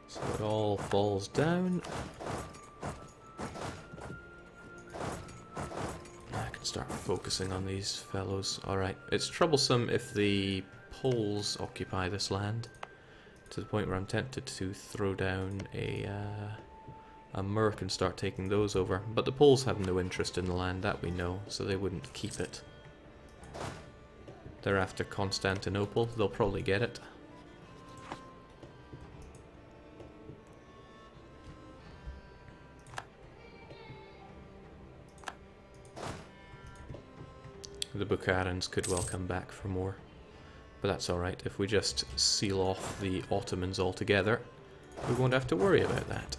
So it all falls down. I can start focusing on these fellows. Alright, it's troublesome if the Poles occupy this land, to the point where I'm tempted to throw down a merc and start taking those over. But the Poles have no interest in the land, that we know, so they wouldn't keep it. They're after Constantinople, they'll probably get it. The Bukharans could well come back for more. But that's alright, if we just seal off the Ottomans altogether, we won't have to worry about that.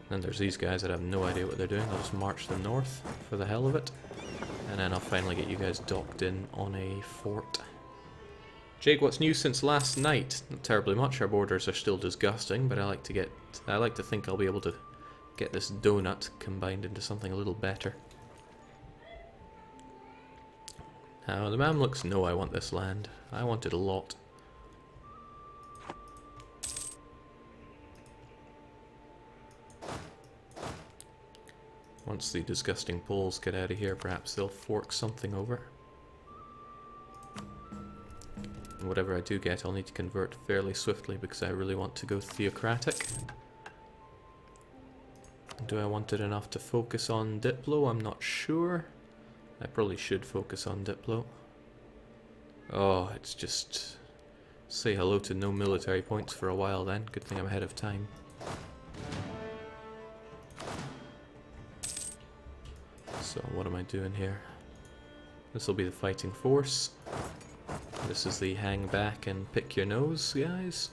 And there's these guys that have no idea what they're doing. I'll just march them north for the hell of it. And then I'll finally get you guys docked in on a fort. Jake, what's new since last night? Not terribly much. Our borders are still disgusting, but I like to think I'll be able to get this donut combined into something a little better. Now, the Mamluks know I want this land. I want it a lot. Once the disgusting Poles get out of here, perhaps they'll fork something over. And whatever I do get, I'll need to convert fairly swiftly because I really want to go theocratic. Do I want it enough to focus on Diplo? I'm not sure. I probably should focus on Diplo. Oh, it's just... say hello to no military points for a while then. Good thing I'm ahead of time. So what am I doing here? This will be the fighting force. This is the hang back and pick your nose, guys.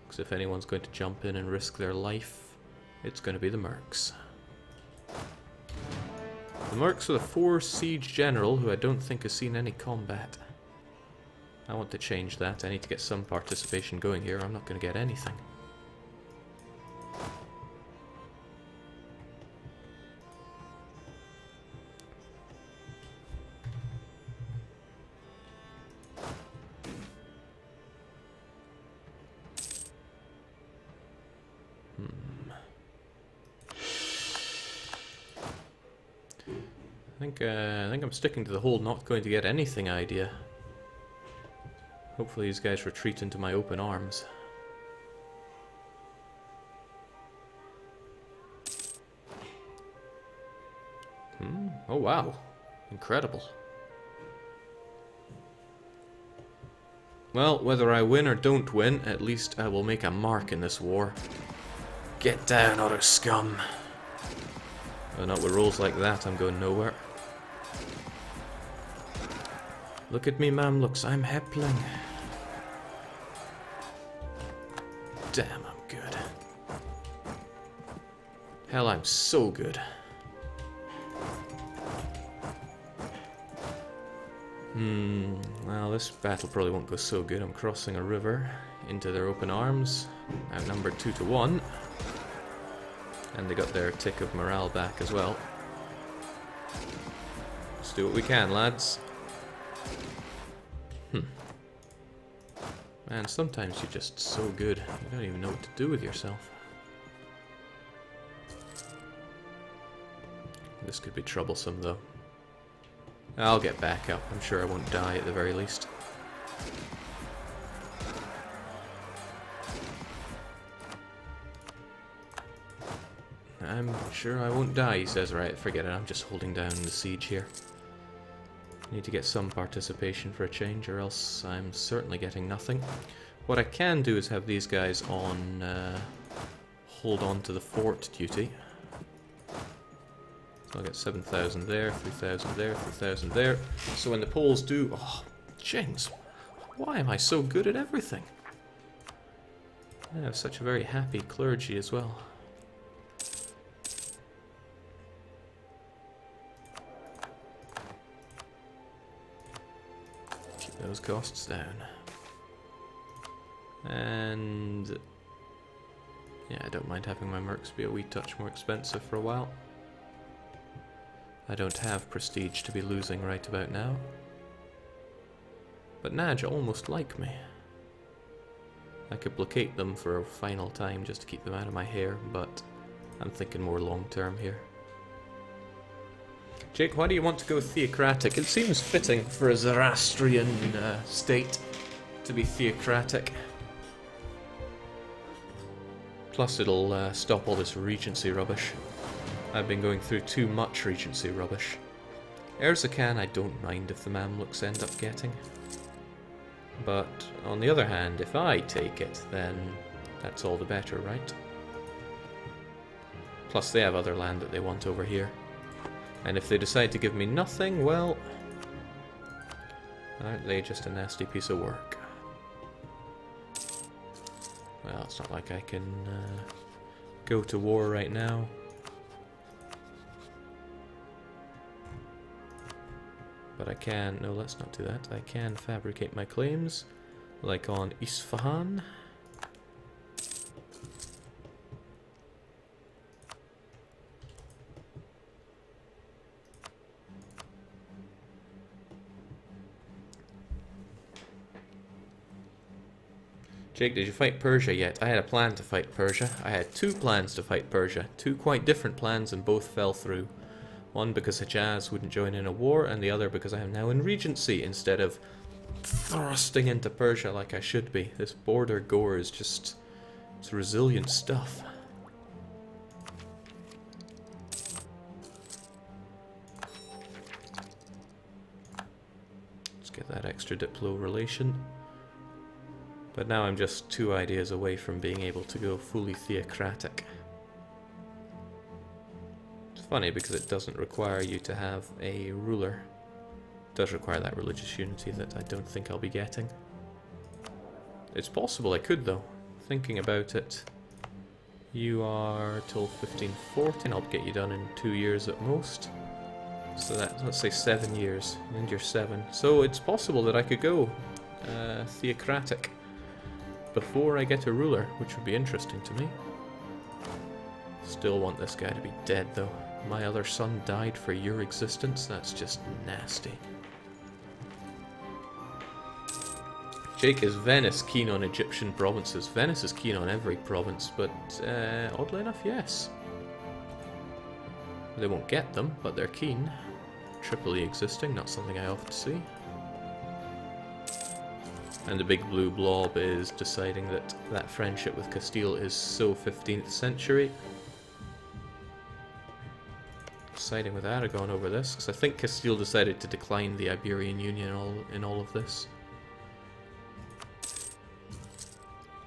Because if anyone's going to jump in and risk their life, it's going to be the Mercs. The Mercs with a 4 siege general who I don't think has seen any combat. I want to change that. I need to get some participation going here. I'm not going to get anything. I think I'm sticking to the whole not going to get anything idea. Hopefully these guys retreat into my open arms. Oh wow. Incredible. Well, whether I win or don't win, at least I will make a mark in this war. Get down, utter scum. Oh, not with rolls like that, I'm going nowhere. Look at me, Mamluks, I'm heppling. Damn, I'm good. Hell, I'm so good. Well, this battle probably won't go so good. I'm crossing a river into their open arms, outnumbered 2 to 1. And they got their tick of morale back as well. Let's do what we can, lads. Man, sometimes you're just so good, you don't even know what to do with yourself. This could be troublesome, though. I'll get back up. I'm sure I won't die at the very least. I'm sure I won't die, he says. Right, forget it. I'm just holding down the siege here. Need to get some participation for a change, or else I'm certainly getting nothing. What I can do is have these guys on hold on to the fort duty. So I'll get 7,000 there, 3,000 there, 3,000 there. So when the Poles do... Oh, James, why am I so good at everything? I have such a very happy clergy as well. Keep those costs down. And... yeah, I don't mind having my mercs be a wee touch more expensive for a while. I don't have prestige to be losing right about now. But Naj almost like me. I could placate them for a final time just to keep them out of my hair, but I'm thinking more long term here. Jake, why do you want to go theocratic? It seems fitting for a Zoroastrian state to be theocratic. Plus it'll stop all this regency rubbish. I've been going through too much regency rubbish. Erzincan I don't mind if the Mamluks end up getting. But on the other hand, if I take it, then that's all the better, right? Plus they have other land that they want over here. And if they decide to give me nothing, well, aren't they just a nasty piece of work? Well, it's not like I can go to war right now. But I can, no, let's not do that. I can fabricate my claims, like on Isfahan. Jake, did you fight Persia yet? I had a plan to fight Persia. I had two plans to fight Persia. Two quite different plans and both fell through. One because Hejaz wouldn't join in a war, and the other because I am now in Regency instead of thrusting into Persia like I should be. This border gore is just... it's resilient stuff. Let's get that extra Diplo relation. But now I'm just 2 ideas away from being able to go fully theocratic. It's funny because it doesn't require you to have a ruler. It does require that religious unity that I don't think I'll be getting. It's possible I could though. Thinking about it, you are till 1514, I'll get you done in 2 years at most. So that, let's say 7 years, and you're 7. So it's possible that I could go theocratic before I get a ruler, which would be interesting to me. Still want this guy to be dead though. My other son died for your existence, that's just nasty. Jake, is Venice keen on Egyptian provinces? Venice is keen on every province, but oddly enough, yes. They won't get them, but they're keen. Tripoli existing, not something I often see. And the big blue blob is deciding that that friendship with Castile is so 15th century. Siding with Aragon over this, because I think Castile decided to decline the Iberian Union in all of this.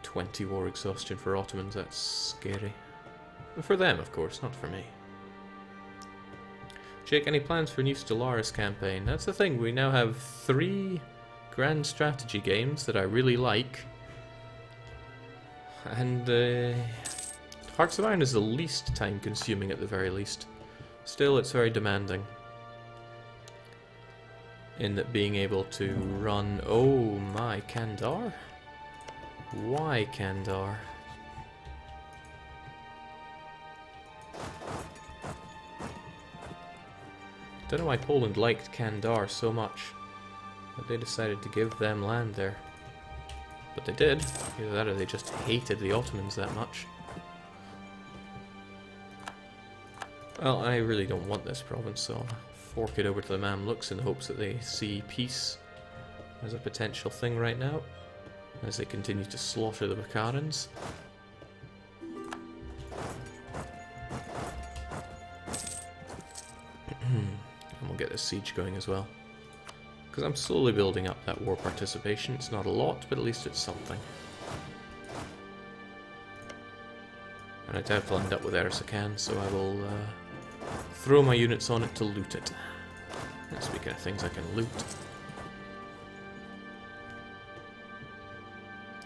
20 war exhaustion for Ottomans, that's scary. For them, of course, not for me. Jake, any plans for a new Stellaris campaign? That's the thing, we now have 3 grand strategy games that I really like. And Hearts of Iron is the least time consuming at the very least. Still, it's very demanding. In that being able to run... oh my, Kandar? Why Kandar? Don't know why Poland liked Kandar so much, but they decided to give them land there. But they did. Either that or they just hated the Ottomans that much. Well, I really don't want this province, so I'll fork it over to the Mamluks in the hopes that they see peace as a potential thing right now, as they continue to slaughter the Bukharans. And we'll get this siege going as well. Because I'm slowly building up that war participation. It's not a lot, but at least it's something. And I doubt I'll end up with Erzincan, so I will throw my units on it to loot it. And speaking of things I can loot.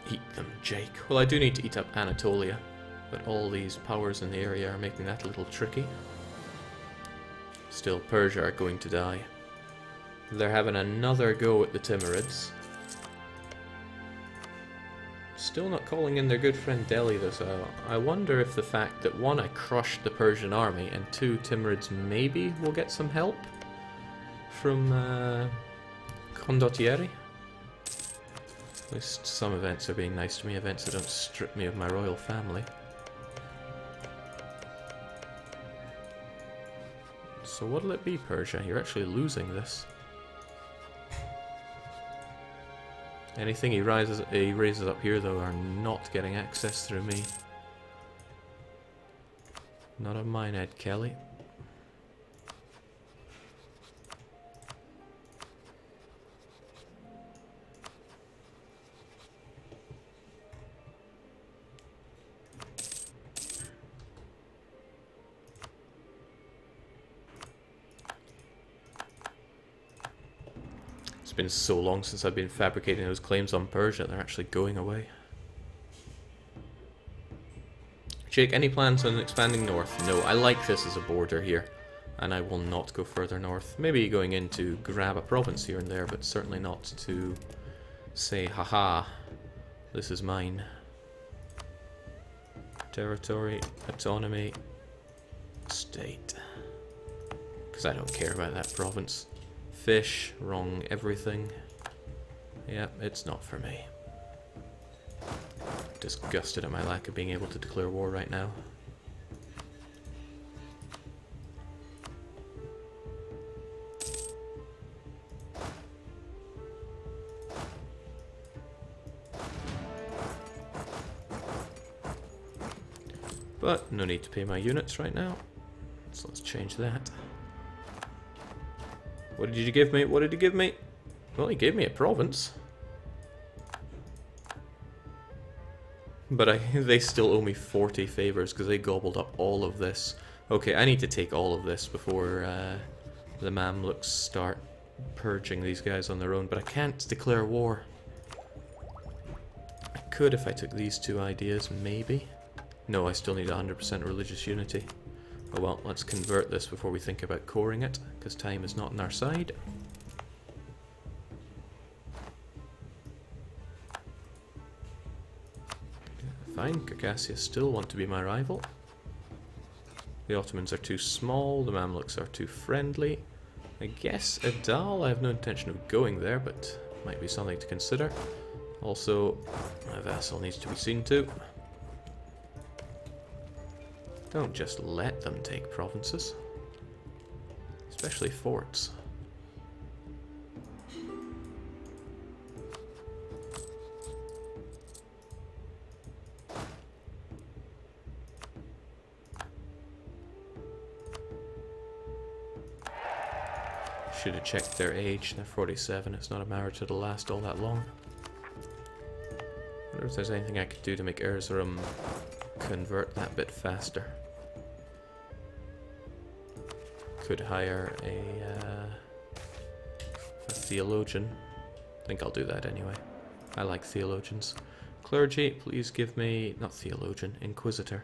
Eat them, Jake. Well, I do need to eat up Anatolia, but all these powers in the area are making that a little tricky. Still, Persia are going to die. They're having another go at the Timurids. Still not calling in their good friend Delhi though, so I wonder if the fact that 1, I crushed the Persian army, and 2, Timurids maybe will get some help from Condottieri. At least some events are being nice to me, events that don't strip me of my royal family. So what'll it be, Persia? You're actually losing this. Anything he raises up here, though, are not getting access through me. Not on mine, Ed Kelly. It's been so long since I've been fabricating those claims on Persia, they're actually going away. Jake, any plans on expanding north? No, I like this as a border here, and I will not go further north. Maybe going in to grab a province here and there, but certainly not to say, haha, this is mine. Territory, autonomy, state. Because I don't care about that province. Fish, wrong everything. Yep, it's not for me. Disgusted at my lack of being able to declare war right now. But no need to pay my units right now, so let's change that. What did you give me? What did he give me? Well, he gave me a province. But they still owe me 40 favors because they gobbled up all of this. Okay, I need to take all of this before the Mamluks start purging these guys on their own. But I can't declare war. I could if I took these two ideas, maybe. No, I still need 100% religious unity. Oh well, let's convert this before we think about coring it, because time is not on our side. Fine, Circassians still want to be my rival. The Ottomans are too small, the Mamluks are too friendly. I guess Adal, I have no intention of going there, but might be something to consider. Also, my vassal needs to be seen to. Don't just let them take provinces, especially forts. Should have checked their age. They're 47. It's not a marriage that'll last all that long. I wonder if there's anything I could do to make Erzurum convert that bit faster. Could hire a theologian. I think I'll do that anyway. I like theologians. Clergy, please give me... not theologian, inquisitor.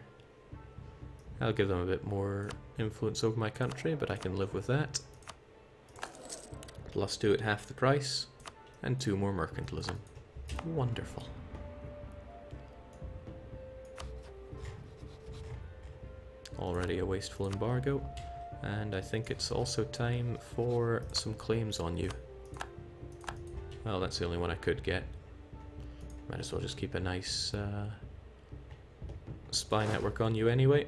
I'll give them a bit more influence over my country, but I can live with that. Plus 2 at half the price, and 2 more mercantilism. Wonderful. Already a wasteful embargo. And I think it's also time for some claims on you. Well, that's the only one I could get. Might as well just keep a nice spy network on you anyway.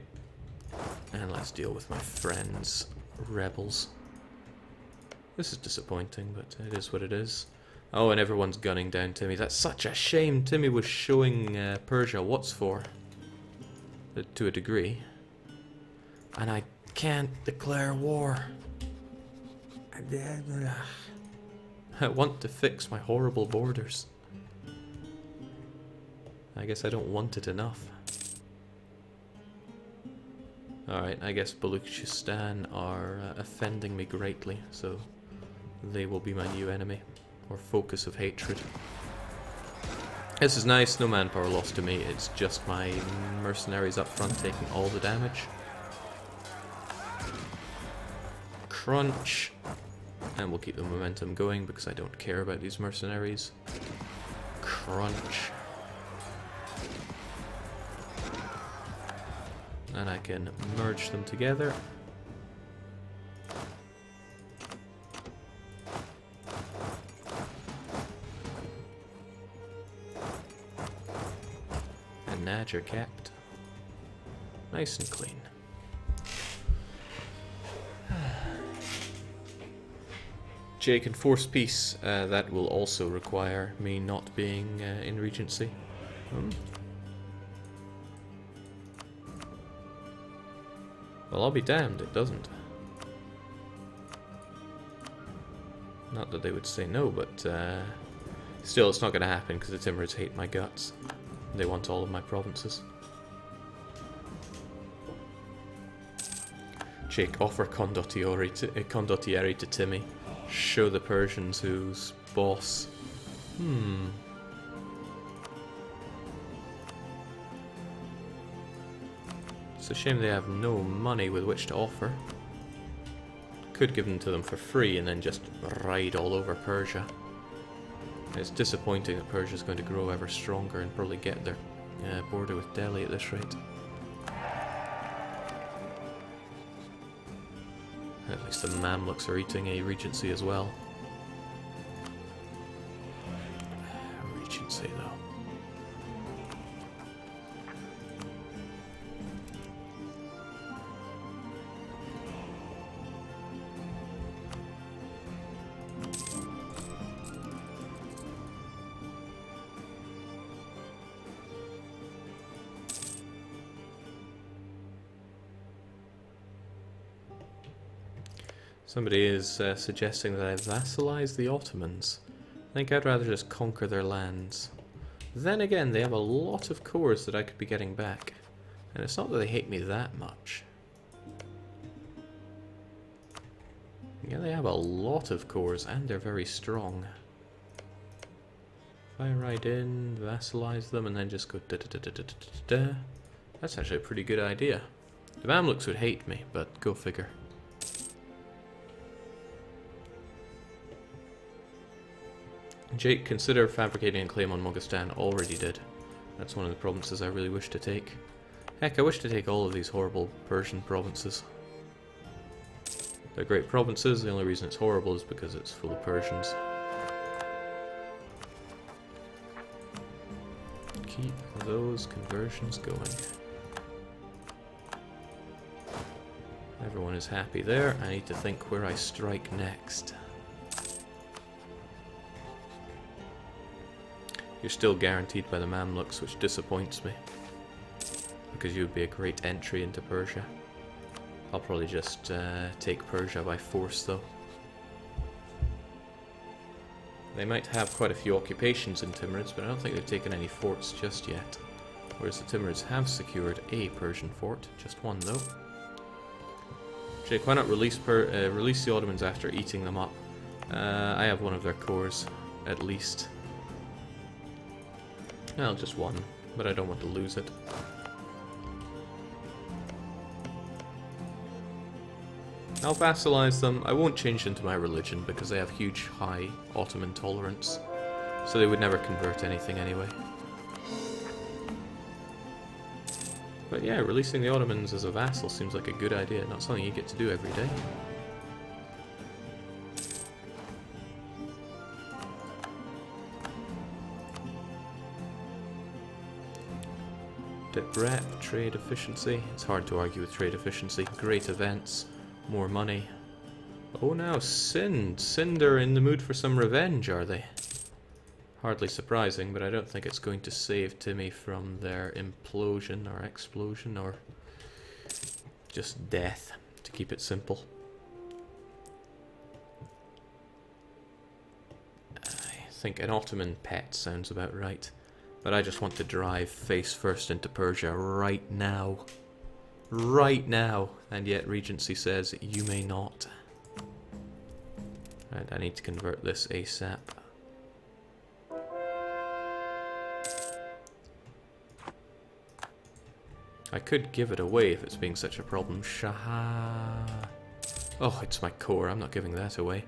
And let's deal with my friends, rebels. This is disappointing, but it is what it is. Oh, and everyone's gunning down Timmy. That's such a shame. Timmy was showing Persia what's for. To a degree. And I can't declare war. I want to fix my horrible borders. I guess I don't want it enough. Alright, I guess Baluchistan are offending me greatly, so they will be my new enemy, or focus of hatred. This is nice, no manpower lost to me, it's just my mercenaries up front taking all the damage. Crunch, and we'll keep the momentum going because I don't care about these mercenaries. Crunch. And I can merge them together. Naj are kept. Nice and clean. Jake, enforce peace. That will also require me not being in Regency. Well, I'll be damned, it doesn't. Not that they would say no, but still, it's not going to happen because the Timurids hate my guts. They want all of my provinces. Jake, offer condottieri to Timmy. Show the Persians who's boss. It's a shame they have no money with which to offer. Could give them to them for free and then just ride all over Persia. It's disappointing that Persia's going to grow ever stronger and probably get their border with Delhi at this rate. At least the Mamluks are eating a regency as well. Regency though. Somebody is suggesting that I vassalize the Ottomans. I think I'd rather just conquer their lands. Then again, they have a lot of cores that I could be getting back. And it's not that they hate me that much. Yeah, they have a lot of cores and they're very strong. If I ride in, vassalize them, and then just go da-da-da-da-da-da-da, that's actually a pretty good idea. The Mamluks would hate me, but go figure. Jake, consider fabricating a claim on Moghastan. Already did. That's one of the provinces I really wish to take. Heck, I wish to take all of these horrible Persian provinces. They're great provinces, the only reason it's horrible is because it's full of Persians. Keep those conversions going. Everyone is happy there. I need to think where I strike next. You're still guaranteed by the Mamluks, which disappoints me. Because you would be a great entry into Persia. I'll probably just take Persia by force, though. They might have quite a few occupations in Timurids, but I don't think they've taken any forts just yet. Whereas the Timurids have secured a Persian fort, just one though. Jake, why not release the Ottomans after eating them up? I have one of their cores, at least. Well, just one, but I don't want to lose it. I'll vassalize them. I won't change into my religion because they have huge, high Ottoman tolerance. So they would never convert anything anyway. But yeah, releasing the Ottomans as a vassal seems like a good idea. Not something you get to do every day. Rep, trade efficiency. It's hard to argue with trade efficiency. Great events. More money. Oh now, Sind are in the mood for some revenge, are they? Hardly surprising, but I don't think it's going to save Timmy from their implosion or explosion or just death, to keep it simple. I think an Ottoman pet sounds about right. But I just want to drive face first into Persia right now. Right now. And yet Regency says, you may not. Right, I need to convert this ASAP. I could give it away if it's being such a problem. Shaha. Oh, it's my core. I'm not giving that away.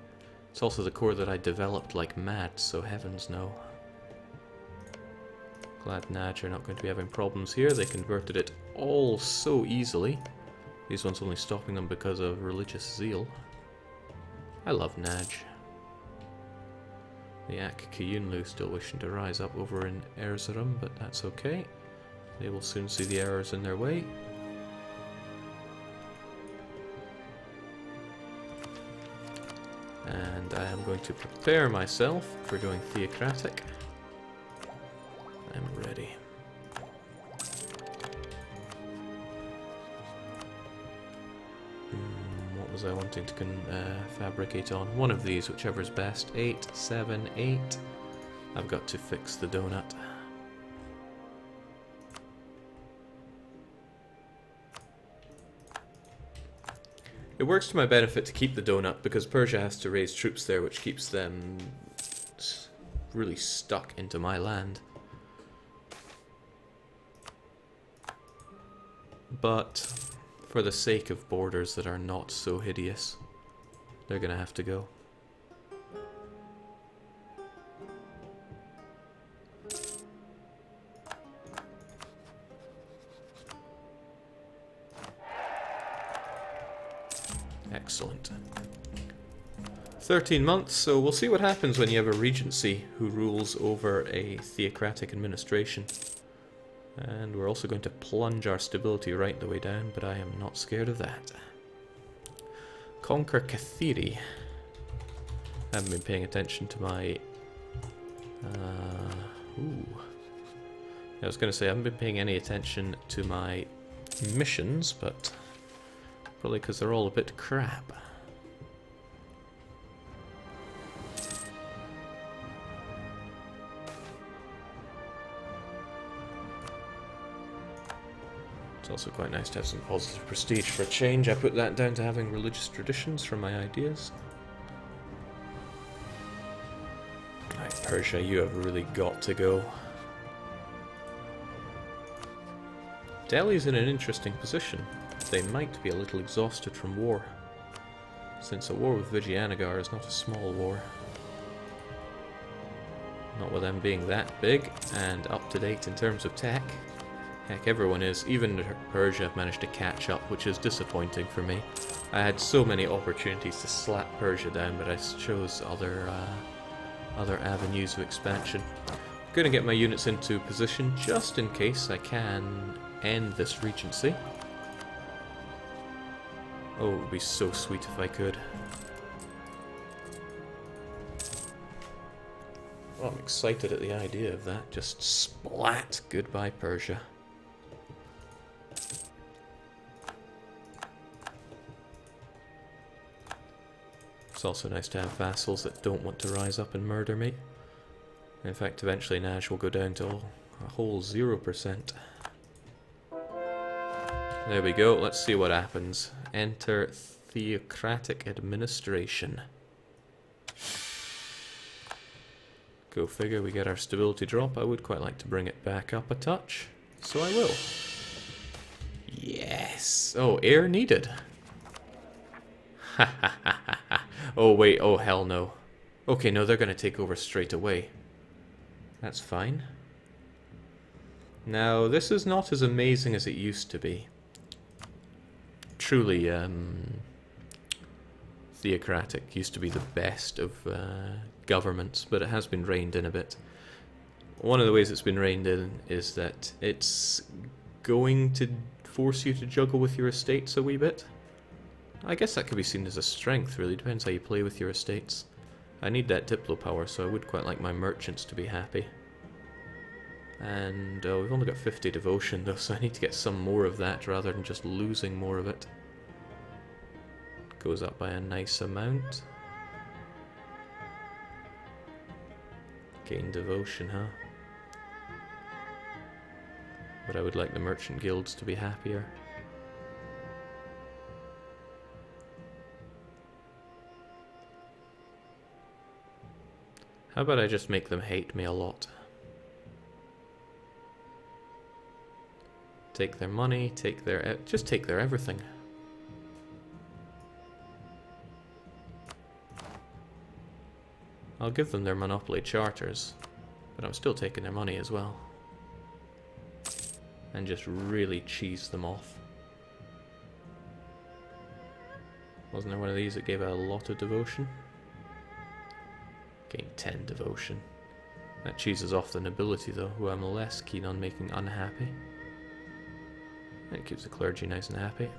It's also the core that I developed like mad, so heavens no. Glad Naj are not going to be having problems here. They converted it all so easily. These ones only stopping them because of religious zeal. I love Naj. The Ak Kiyunlu still wishing to rise up over in Erzurum, but that's okay. They will soon see the errors in their way. And I am going to prepare myself for going theocratic. I'm ready. What was I wanting to fabricate on? One of these, whichever's best. 8, 7, 8. I've got to fix the donut. It works to my benefit to keep the donut because Persia has to raise troops there, which keeps them really stuck into my land. But for the sake of borders that are not so hideous, they're gonna have to go. Excellent. 13 months, so we'll see what happens when you have a regency who rules over a theocratic administration. And we're also going to plunge our stability right the way down, but I am not scared of that. Conquer Kathiri. I haven't been paying attention to my... I was going to say I haven't been paying any attention to my missions, but probably because they're all a bit crap. It's also quite nice to have some positive prestige for a change. I put that down to having religious traditions from my ideas. Right, Persia, you have really got to go. Delhi's in an interesting position. They might be a little exhausted from war, since a war with Vijayanagar is not a small war. Not with them being that big and up to date in terms of tech. Heck, everyone is. Even Persia have managed to catch up, which is disappointing for me. I had so many opportunities to slap Persia down, but I chose other avenues of expansion. I'm going to get my units into position just in case I can end this regency. Oh, it would be so sweet if I could. Well, I'm excited at the idea of that. Just splat! Goodbye, Persia. It's also nice to have vassals that don't want to rise up and murder me. In fact, eventually Nash will go down to a whole 0%. There we go, let's see what happens. Enter theocratic administration. Go figure, we get our stability drop. I would quite like to bring it back up a touch, so I will. Yes! Oh, air needed. Ha ha ha ha ha. Oh wait, oh hell no. Okay, no, they're gonna take over straight away. That's fine. Now, this is not as amazing as it used to be. Truly, theocratic used to be the best of governments, but it has been reined in a bit. One of the ways it's been reined in is that it's going to force you to juggle with your estates a wee bit. I guess that could be seen as a strength, really. Depends how you play with your estates. I need that Diplo power, so I would quite like my merchants to be happy. And we've only got 50 devotion, though, so I need to get some more of that rather than just losing more of it. Goes up by a nice amount. Gain devotion, huh? But I would like the merchant guilds to be happier. How about I just make them hate me a lot? Take their money, take their... just take their everything. I'll give them their monopoly charters, but I'm still taking their money as well. And just really cheese them off. Wasn't there one of these that gave a lot of devotion? Gain 10 devotion. That cheeses off the nobility though, who I'm less keen on making unhappy. It keeps the clergy nice and happy.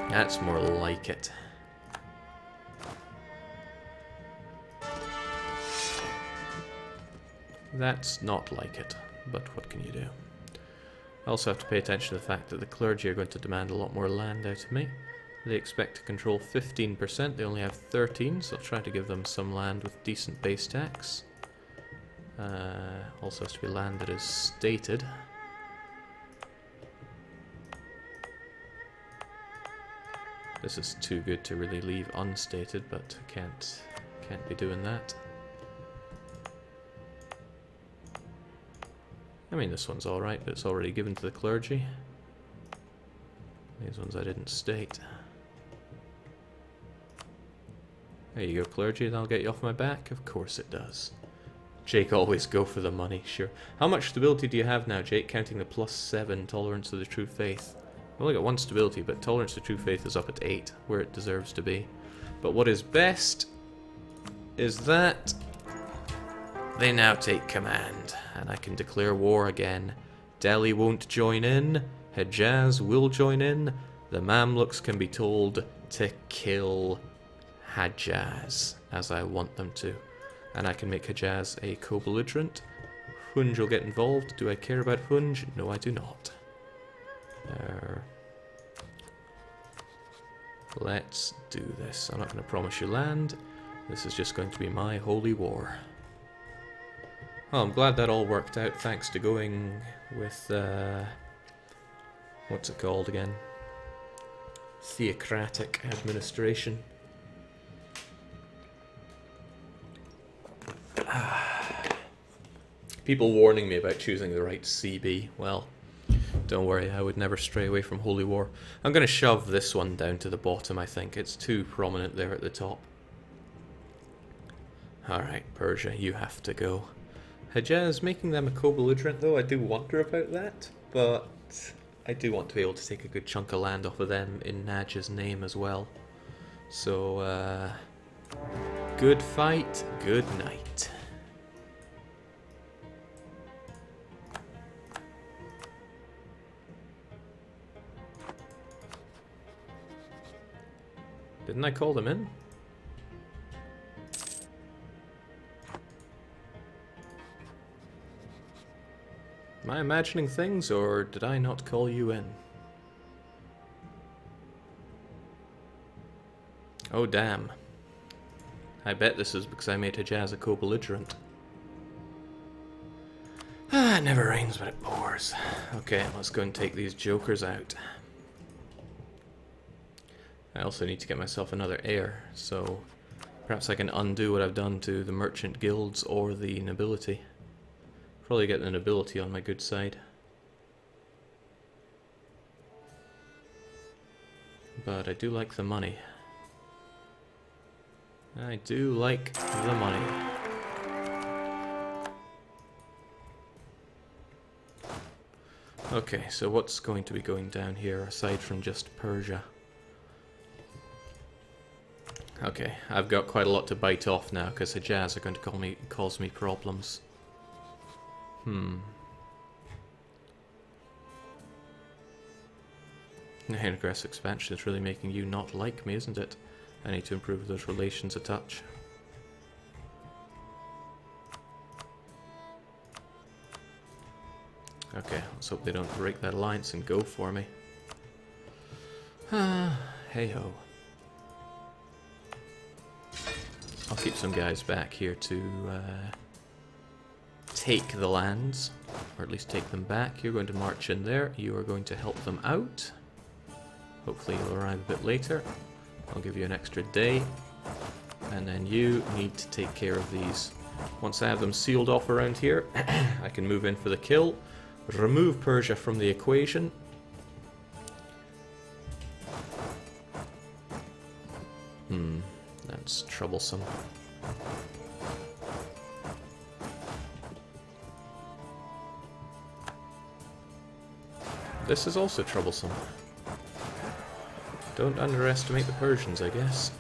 That's more like it. That's not like it, but what can you do? I also have to pay attention to the fact that the clergy are going to demand a lot more land out of me. They expect to control 15%, they only have 13, so I'll try to give them some land with decent base tax. Also has to be land that is stated. This is too good to really leave unstated, but can't be doing that. I mean, this one's alright, but it's already given to the clergy. These ones I didn't state. There you go, clergy, that'll get you off my back? Of course it does. Jake, always go for the money, sure. How much stability do you have now, Jake, counting the +7 tolerance to the true faith? I've only got 1 stability, but tolerance to true faith is up at 8, where it deserves to be. But what is best is that they now take command, and I can declare war again. Delhi won't join in, Hejaz will join in, the Mamluks can be told to kill Hejaz, as I want them to. And I can make Hejaz a co-belligerent. Hunj will get involved. Do I care about Hunj? No, I do not. Let's do this. I'm not going to promise you land. This is just going to be my holy war. Well, I'm glad that all worked out thanks to going with, what's it called again? Theocratic administration. People warning me about choosing the right CB. Well, don't worry, I would never stray away from Holy War. I'm going to shove this one down to the bottom, I think. It's too prominent there at the top. Alright, Persia, you have to go. Hejaz making them a co-belligerent, though, I do wonder about that. But I do want to be able to take a good chunk of land off of them in Naj's name as well. So, good fight, good night. Didn't I call them in? Am I imagining things, or did I not call you in? Oh damn. I bet this is because I made Hejaz a co-belligerent. Ah, it never rains but it pours. Okay, let's go and take these jokers out. I also need to get myself another heir, so perhaps I can undo what I've done to the merchant guilds or the nobility. Probably get the nobility on my good side. But I do like the money. I do like the money. Okay, so what's going to be going down here aside from just Persia? Okay, I've got quite a lot to bite off now because Hejaz are going to cause me problems. The Ingress expansion is really making you not like me, isn't it? I need to improve those relations a touch. Okay, let's hope they don't break that alliance and go for me. Hey ho. I'll keep some guys back here to take the lands, or at least take them back. You're going to march in there. You are going to help them out. Hopefully you'll arrive a bit later. I'll give you an extra day. And then you need to take care of these. Once I have them sealed off around here, I can move in for the kill. Remove Persia from the equation. That's troublesome. This is also troublesome. Don't underestimate the Persians, I guess.